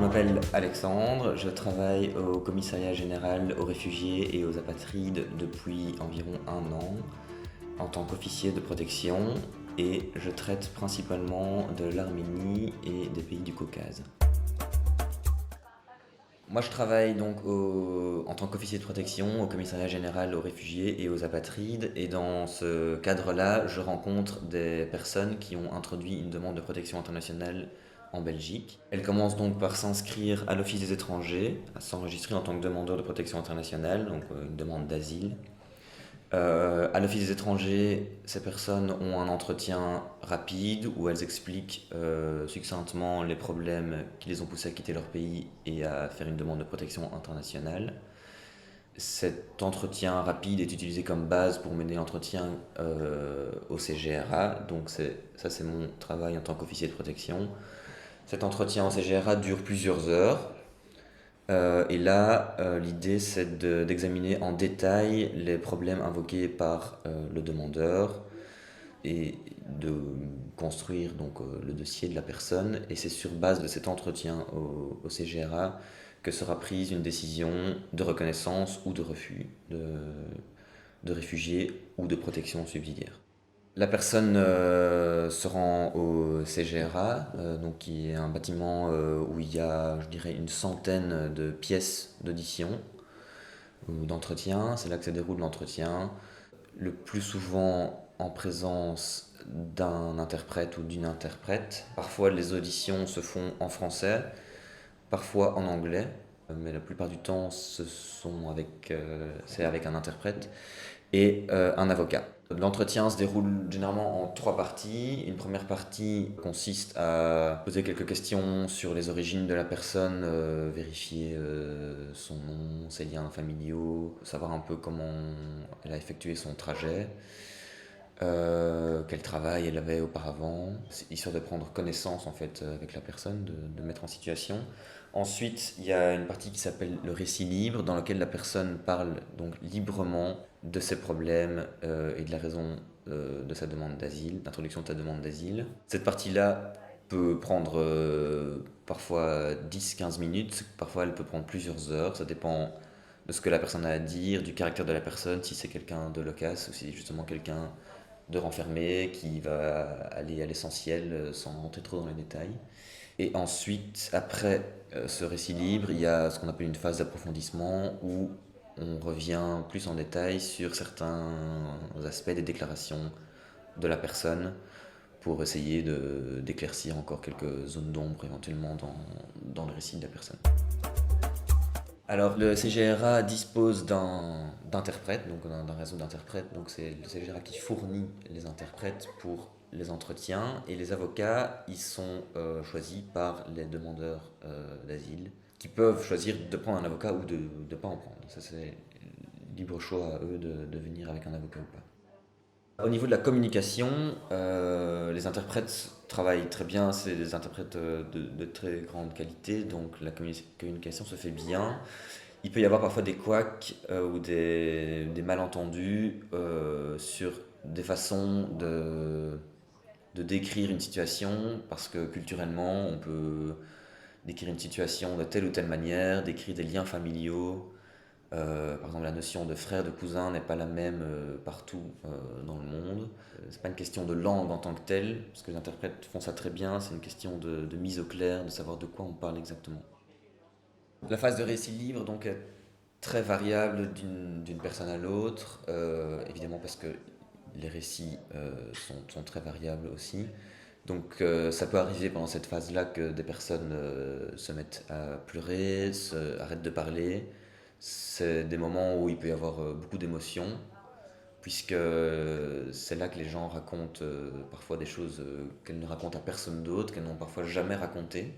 m'appelle Alexandre, je travaille au commissariat général aux réfugiés et aux apatrides depuis environ 1 an en tant qu'officier de protection et je traite principalement de l'Arménie et des pays du Caucase. Moi je travaille donc en tant qu'officier de protection au commissariat général aux réfugiés et aux apatrides et dans ce cadre-là je rencontre des personnes qui ont introduit une demande de protection internationale en Belgique. Elles commencent donc par s'inscrire à l'Office des étrangers, à s'enregistrer en tant que demandeur de protection internationale, donc une demande d'asile. À l'Office des étrangers, ces personnes ont un entretien rapide où elles expliquent succinctement les problèmes qui les ont poussées à quitter leur pays et à faire une demande de protection internationale. Cet entretien rapide est utilisé comme base pour mener l'entretien au CGRA, donc ça c'est mon travail en tant qu'officier de protection. Cet entretien au CGRA dure plusieurs heures. Et là, l'idée c'est d'examiner en détail les problèmes invoqués par le demandeur et de construire donc le dossier de la personne. Et c'est sur base de cet entretien au CGRA que sera prise une décision de reconnaissance ou de refus de réfugiés ou de protection subsidiaire. La personne se rend au CGRA, donc qui est un bâtiment où il y a, je dirais, une centaine de pièces d'audition ou d'entretien. C'est là que se déroule l'entretien, le plus souvent en présence d'un interprète ou d'une interprète. Parfois, les auditions se font en français, parfois en anglais, mais la plupart du temps, c'est avec un interprète et un avocat. L'entretien se déroule généralement en 3 parties. Une première partie consiste à poser quelques questions sur les origines de la personne, vérifier son nom, ses liens familiaux, savoir un peu comment elle a effectué son trajet, quel travail elle avait auparavant, histoire de prendre connaissance en fait avec la personne, de mettre en situation. Ensuite, il y a une partie qui s'appelle le récit libre, dans lequel la personne parle donc librement de ses problèmes et de la raison de sa demande d'asile, d'introduction de sa demande d'asile. Cette partie-là peut prendre parfois 10-15 minutes, parfois elle peut prendre plusieurs heures, ça dépend de ce que la personne a à dire, du caractère de la personne, si c'est quelqu'un de loquace ou si c'est justement quelqu'un de renfermé qui va aller à l'essentiel sans rentrer trop dans les détails. Et ensuite, après ce récit libre, il y a ce qu'on appelle une phase d'approfondissement où on revient plus en détail sur certains aspects des déclarations de la personne pour essayer d'éclaircir encore quelques zones d'ombre éventuellement dans le récit de la personne. Alors le CGRA dispose d'interprètes, donc d'un réseau d'interprètes, donc c'est le CGRA qui fournit les interprètes pour les entretiens et les avocats ils sont choisis par les demandeurs d'asile qui peuvent choisir de prendre un avocat ou de ne pas en prendre. Ça c'est libre choix à eux de venir avec un avocat ou pas. Au niveau de la communication, les interprètes travaillent très bien, c'est des interprètes de très grande qualité, donc la communication se fait bien. Il peut y avoir parfois des couacs ou des malentendus sur des façons de décrire une situation, parce que culturellement, on peut décrire une situation de telle ou telle manière, décrire des liens familiaux. Par exemple, la notion de frère, de cousin n'est pas la même partout dans le monde. C'est pas une question de langue en tant que telle, parce que les interprètes font ça très bien, c'est une question de mise au clair, de savoir de quoi on parle exactement. La phase de récit libre donc, est très variable d'une personne à l'autre, évidemment parce que les récits sont très variables aussi. Donc ça peut arriver pendant cette phase-là que des personnes se mettent à pleurer, arrêtent de parler. C'est des moments où il peut y avoir beaucoup d'émotions, puisque c'est là que les gens racontent parfois des choses qu'elles ne racontent à personne d'autre, qu'elles n'ont parfois jamais racontées.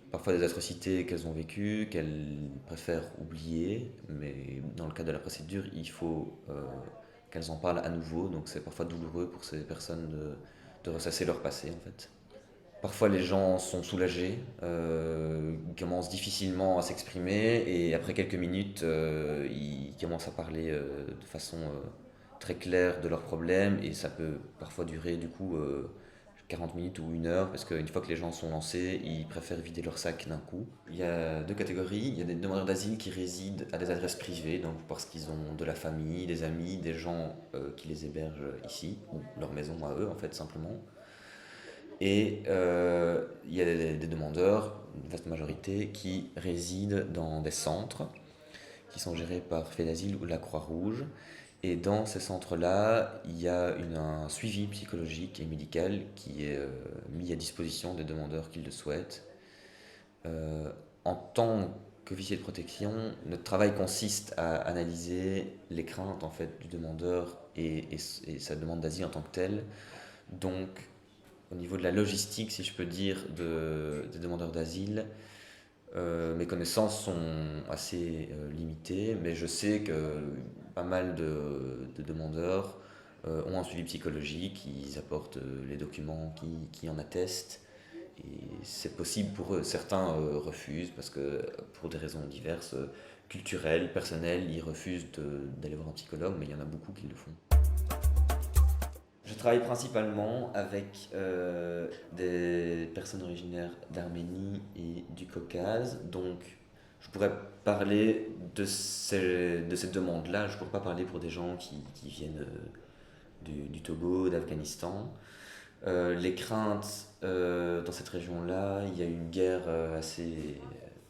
Parfois des atrocités qu'elles ont vécues, qu'elles préfèrent oublier, mais dans le cadre de la procédure, il faut qu'elles en parlent à nouveau, donc c'est parfois douloureux pour ces personnes de ressasser leur passé en fait. Parfois les gens sont soulagés, ils commencent difficilement à s'exprimer et après quelques minutes, ils commencent à parler de façon très claire de leurs problèmes et ça peut parfois durer du coup 40 minutes ou 1 heure, parce qu'une fois que les gens sont lancés, ils préfèrent vider leur sac d'un coup. Il y a deux catégories. Il y a des demandeurs d'asile qui résident à des adresses privées, donc parce qu'ils ont de la famille, des amis, des gens qui les hébergent ici, ou leur maison à eux, en fait, simplement. Et il y a des demandeurs, une vaste majorité, qui résident dans des centres qui sont gérés par Fait d'Asile ou la Croix-Rouge. Et dans ces centres-là, il y a un suivi psychologique et médical qui est mis à disposition des demandeurs qui le souhaitent. Euh, En tant qu'officier de protection, notre travail consiste à analyser les craintes en fait, du demandeur et sa demande d'asile en tant que telle. Donc, au niveau de la logistique, si je peux dire, des demandeurs d'asile, mes connaissances sont assez limitées, mais je sais que pas mal de demandeurs ont un suivi psychologique, ils apportent les documents qui en attestent, et c'est possible pour eux. Certains refusent parce que pour des raisons diverses, culturelles, personnelles, ils refusent d'aller voir un psychologue, mais il y en a beaucoup qui le font. Je travaille principalement avec des personnes originaires d'Arménie et du Caucase, donc je pourrais parler de ces demandes-là, je ne pourrais pas parler pour des gens qui viennent du Togo, d'Afghanistan. Les craintes dans cette région-là, il y a eu une guerre assez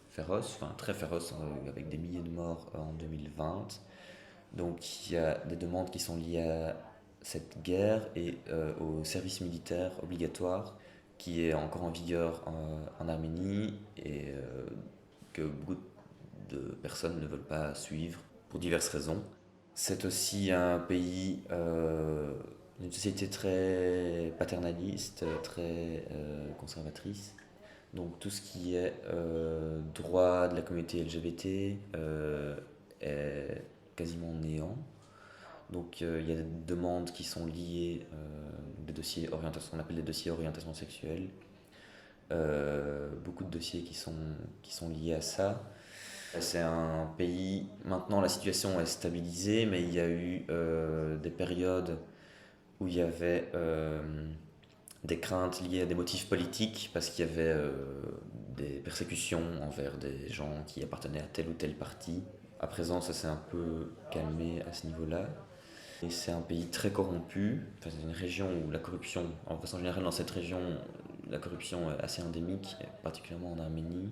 féroce, enfin très féroce, avec des milliers de morts en 2020. Donc il y a des demandes qui sont liées à cette guerre et au service militaire obligatoire qui est encore en vigueur en Arménie et que beaucoup de personnes ne veulent pas suivre pour diverses raisons. C'est aussi un pays d'une société très paternaliste, très conservatrice. Donc tout ce qui est droit de la communauté LGBT est quasiment néant. Donc il y a des demandes qui sont liées, des dossiers orientation, on appelle des dossiers orientation sexuelle. Beaucoup de dossiers qui sont liés à ça. C'est un pays, maintenant la situation est stabilisée, mais il y a eu des périodes où il y avait des craintes liées à des motifs politiques, parce qu'il y avait des persécutions envers des gens qui appartenaient à tel ou tel parti. À présent, ça s'est un peu calmé à ce niveau-là. Et c'est un pays très corrompu, enfin, c'est une région où la corruption, en façon générale dans cette région, la corruption est assez endémique, particulièrement en Arménie.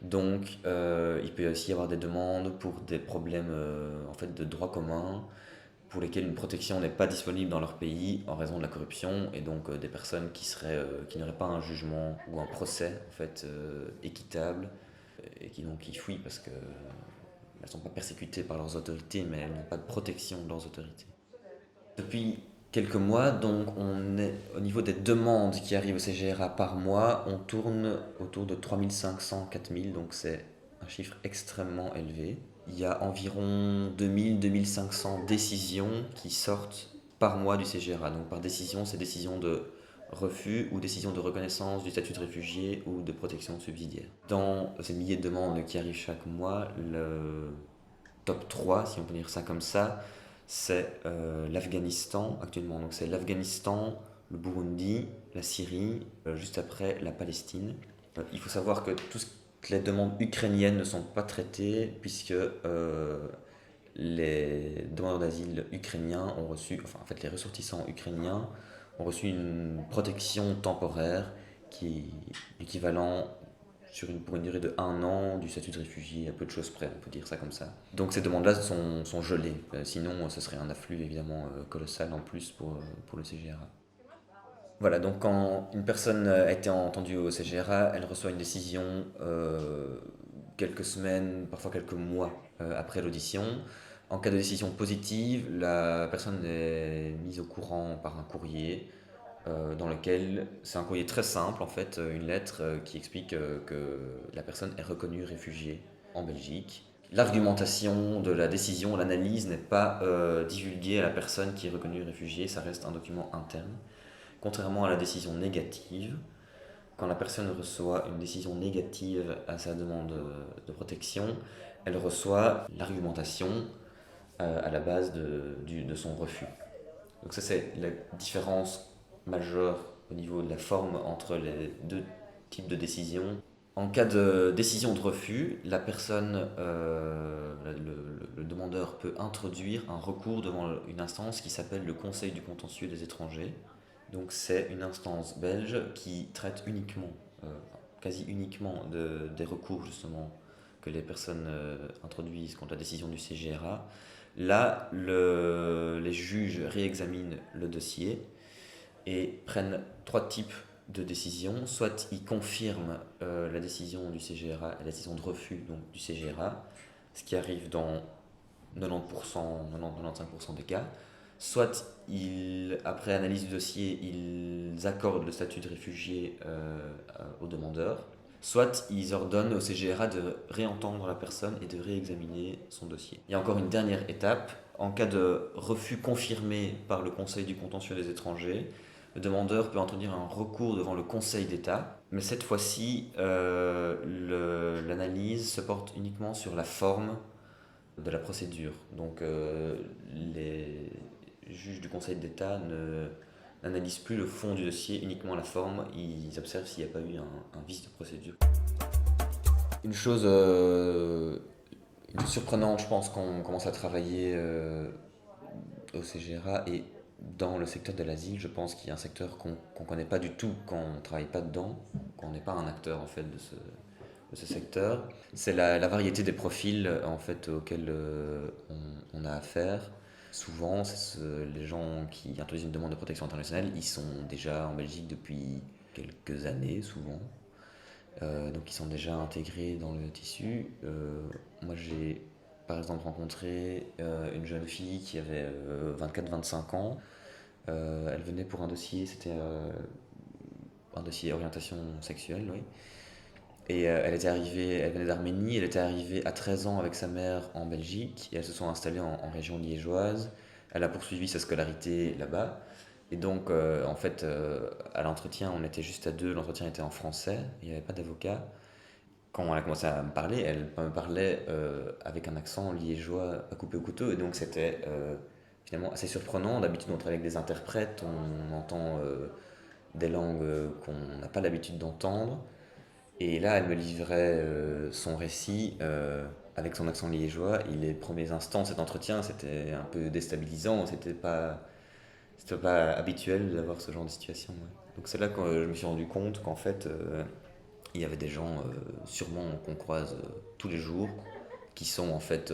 Donc il peut aussi y avoir des demandes pour des problèmes en fait, de droit commun, pour lesquels une protection n'est pas disponible dans leur pays en raison de la corruption, et donc des personnes qui n'auraient pas un jugement ou un procès en fait, équitable, et qui fuient parce que elles ne sont pas persécutées par leurs autorités, mais elles n'ont pas de protection de leurs autorités. Depuis quelques mois, donc, on est au niveau des demandes qui arrivent au CGRA par mois, on tourne autour de 3500-4000, donc c'est un chiffre extrêmement élevé. Il y a environ 2000-2500 décisions qui sortent par mois du CGRA. Donc par décision, c'est décision de refus ou décision de reconnaissance du statut de réfugié ou de protection subsidiaire. Dans ces milliers de demandes qui arrivent chaque mois, le top 3, si on peut dire ça comme ça, c'est l'Afghanistan actuellement. Donc c'est l'Afghanistan, le Burundi, la Syrie, juste après la Palestine. Il faut savoir que toutes les demandes ukrainiennes ne sont pas traitées puisque les demandeurs d'asile ukrainiens ont reçu, enfin en fait les ressortissants ukrainiens ont reçu une protection temporaire qui est équivalent pour une durée de 1 an du statut de réfugié, à peu de choses près, on peut dire ça comme ça. Donc ces demandes-là sont gelées, sinon ce serait un afflux évidemment colossal en plus pour le CGRA. Voilà, donc quand une personne a été entendue au CGRA, elle reçoit une décision quelques semaines, parfois quelques mois après l'audition. En cas de décision positive, la personne est mise au courant par un courrier dans lequel c'est un courrier très simple en fait, une lettre qui explique que la personne est reconnue réfugiée en Belgique. L'argumentation de la décision, l'analyse n'est pas divulguée à la personne qui est reconnue réfugiée, ça reste un document interne. Contrairement à la décision négative, quand la personne reçoit une décision négative à sa demande de protection, elle reçoit l'argumentation à la base de son refus. Donc ça c'est la différence majeure au niveau de la forme entre les deux types de décisions. En cas de décision de refus, la personne, le demandeur peut introduire un recours devant une instance qui s'appelle le Conseil du contentieux des étrangers. Donc c'est une instance belge qui traite uniquement, quasi uniquement des recours justement que les personnes introduisent contre la décision du CGRA. Là, les juges réexaminent le dossier et prennent trois types de décisions. Soit ils confirment la décision du CGRA, la décision de refus donc, du CGRA, ce qui arrive dans 90%, 90-95% des cas. Soit après analyse du dossier, ils accordent le statut de réfugié au demandeur. Soit ils ordonnent au CGRA de réentendre la personne et de réexaminer son dossier. Il y a encore une dernière étape. En cas de refus confirmé par le Conseil du contentieux des étrangers, le demandeur peut introduire un recours devant le Conseil d'État, mais cette fois-ci, l'analyse se porte uniquement sur la forme de la procédure. Donc les juges du Conseil d'État n'analysent plus le fond du dossier, uniquement la forme, ils observent s'il n'y a pas eu un vice de procédure. Une chose surprenante, je pense, quand on commence à travailler au CGRA et dans le secteur de l'asile, je pense qu'il y a un secteur qu'on ne connaît pas du tout quand on ne travaille pas dedans, quand on n'est pas un acteur en fait de ce secteur. C'est la variété des profils en fait auxquels on a affaire. Souvent, les gens qui introduisent une demande de protection internationale, ils sont déjà en Belgique depuis quelques années, souvent. Donc ils sont déjà intégrés dans le tissu. Moi j'ai par exemple rencontré une jeune fille qui avait 24-25 ans. Elle venait pour un dossier, c'était un dossier orientation sexuelle, oui. Et elle venait d'Arménie, elle était arrivée à 13 ans avec sa mère en Belgique et elles se sont installées en région liégeoise. Elle a poursuivi sa scolarité là-bas. Et donc, en fait, à l'entretien, on était juste à deux, l'entretien était en français, il n'y avait pas d'avocat. Quand elle a commencé à me parler, elle me parlait avec un accent liégeois à couper au couteau, et donc c'était finalement assez surprenant. D'habitude, on travaille avec des interprètes, on entend des langues qu'on n'a pas l'habitude d'entendre. Et là, elle me livrait son récit avec son accent liégeois. Et les premiers instants de cet entretien, c'était un peu déstabilisant. C'était pas habituel d'avoir ce genre de situation. Ouais. Donc c'est là que je me suis rendu compte qu'en fait, il y avait des gens, sûrement qu'on croise tous les jours, qui sont en fait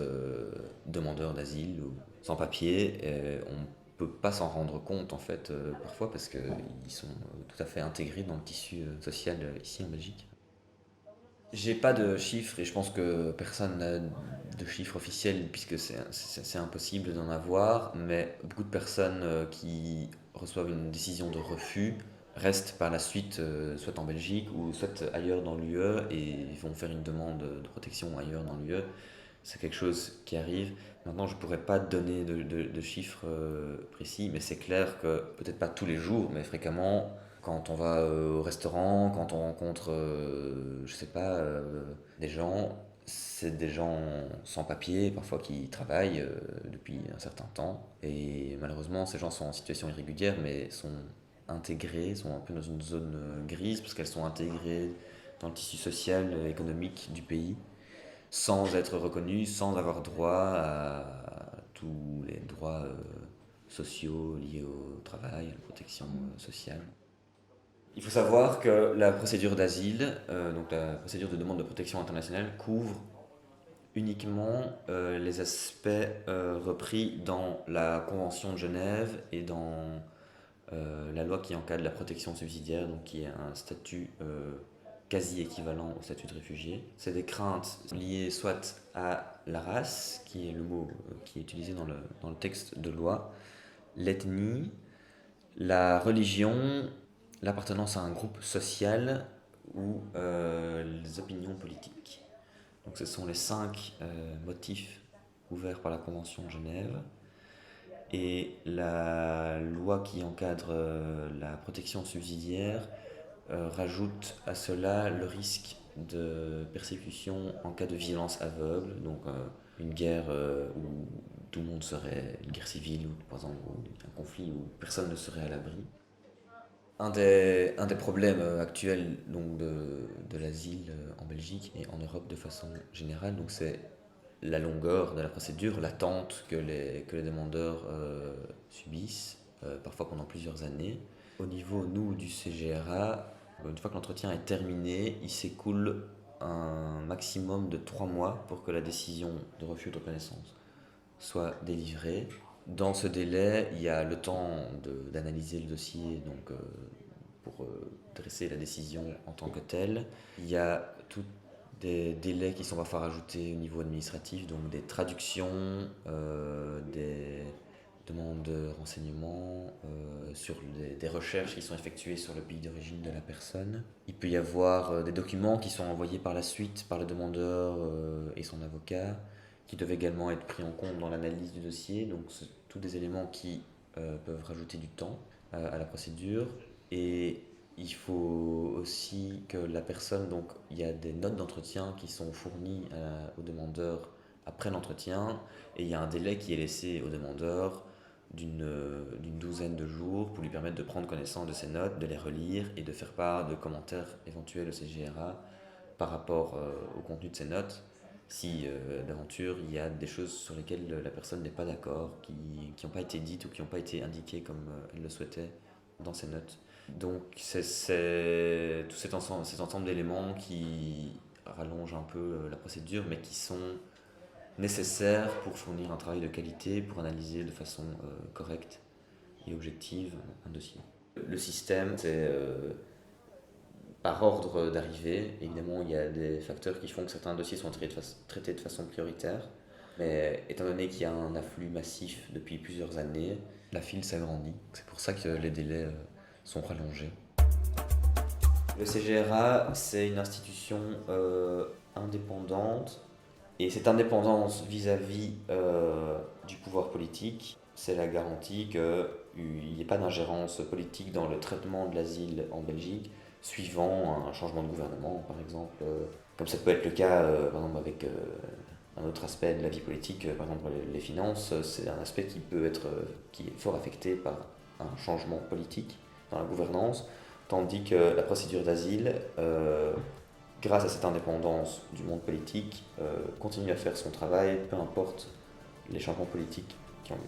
demandeurs d'asile ou sans papier. Et on peut pas s'en rendre compte en fait parfois parce qu'ils sont tout à fait intégrés dans le tissu social ici en Belgique. J'ai pas de chiffres et je pense que personne n'a de chiffres officiels puisque c'est impossible d'en avoir, mais beaucoup de personnes qui reçoivent une décision de refus restent par la suite soit en Belgique ou soit ailleurs dans l'UE et ils vont faire une demande de protection ailleurs dans l'UE. C'est quelque chose qui arrive. Maintenant, je pourrais pas donner de chiffres précis, mais c'est clair que peut-être pas tous les jours, mais fréquemment, quand on va au restaurant, quand on rencontre, je sais pas, des gens, c'est des gens sans papier, parfois qui travaillent depuis un certain temps. Et malheureusement, ces gens sont en situation irrégulière, mais sont intégrés, sont un peu dans une zone grise, parce qu'elles sont intégrées dans le tissu social, économique du pays, sans être reconnues, sans avoir droit à tous les droits sociaux liés au travail, à la protection sociale. Il faut savoir que la procédure d'asile, donc la procédure de demande de protection internationale, couvre uniquement les aspects repris dans la Convention de Genève et dans la loi qui encadre la protection subsidiaire, donc qui est un statut quasi équivalent au statut de réfugié. C'est des craintes liées soit à la race, qui est le mot qui est utilisé dans le texte de loi, l'ethnie, la religion, l'appartenance à un groupe social ou les opinions politiques. Donc ce sont les cinq motifs ouverts par la Convention de Genève. Et la loi qui encadre la protection subsidiaire rajoute à cela le risque de persécution en cas de violence aveugle, donc une guerre où tout le monde serait, une guerre civile ou par exemple un conflit où personne ne serait à l'abri. Un des problèmes actuels donc de l'asile en Belgique et en Europe de façon générale, donc c'est la longueur de la procédure, l'attente que les demandeurs subissent, parfois pendant plusieurs années. Au niveau, nous, du CGRA, une fois que l'entretien est terminé, il s'écoule un maximum de 3 mois pour que la décision de refus de reconnaissance soit délivrée. Dans ce délai, il y a le temps d'analyser le dossier donc, pour dresser la décision en tant que telle. Il y a tous des délais qui sont parfois rajoutés au niveau administratif, donc des traductions, des demandes de renseignements, sur des recherches qui sont effectuées sur le pays d'origine de la personne. Il peut y avoir des documents qui sont envoyés par la suite par le demandeur et son avocat, qui doivent également être pris en compte dans l'analyse du dossier. Donc, c'est tous des éléments qui peuvent rajouter du temps à la procédure. Et il faut aussi que la personne, donc il y a des notes d'entretien qui sont fournies au demandeur après l'entretien, et il y a un délai qui est laissé au demandeur d'une douzaine de jours pour lui permettre de prendre connaissance de ces notes, de les relire et de faire part de commentaires éventuels au CGRA par rapport au contenu de ces notes. Si d'aventure il y a des choses sur lesquelles la personne n'est pas d'accord, qui n'ont pas été dites ou qui n'ont pas été indiquées comme elle le souhaitait dans ces notes. Donc c'est tout cet ensemble d'éléments qui rallongent un peu la procédure, mais qui sont nécessaires pour fournir un travail de qualité, pour analyser de façon correcte et objective un dossier. Le système, c'est par ordre d'arrivée. Évidemment, il y a des facteurs qui font que certains dossiers sont traités de façon prioritaire. Mais étant donné qu'il y a un afflux massif depuis plusieurs années, la file s'agrandit. C'est pour ça que les délais sont rallongés. Le CGRA, c'est une institution indépendante, et cette indépendance vis-à-vis du pouvoir politique, c'est la garantie qu'il n'y ait pas d'ingérence politique dans le traitement de l'asile en Belgique, suivant un changement de gouvernement, par exemple, comme ça peut être le cas par exemple, avec un autre aspect de la vie politique, par exemple les finances. C'est un aspect qui est fort affecté par un changement politique dans la gouvernance, tandis que la procédure d'asile, grâce à cette indépendance du monde politique, continue à faire son travail, peu importe les changements politiques qui ont lieu.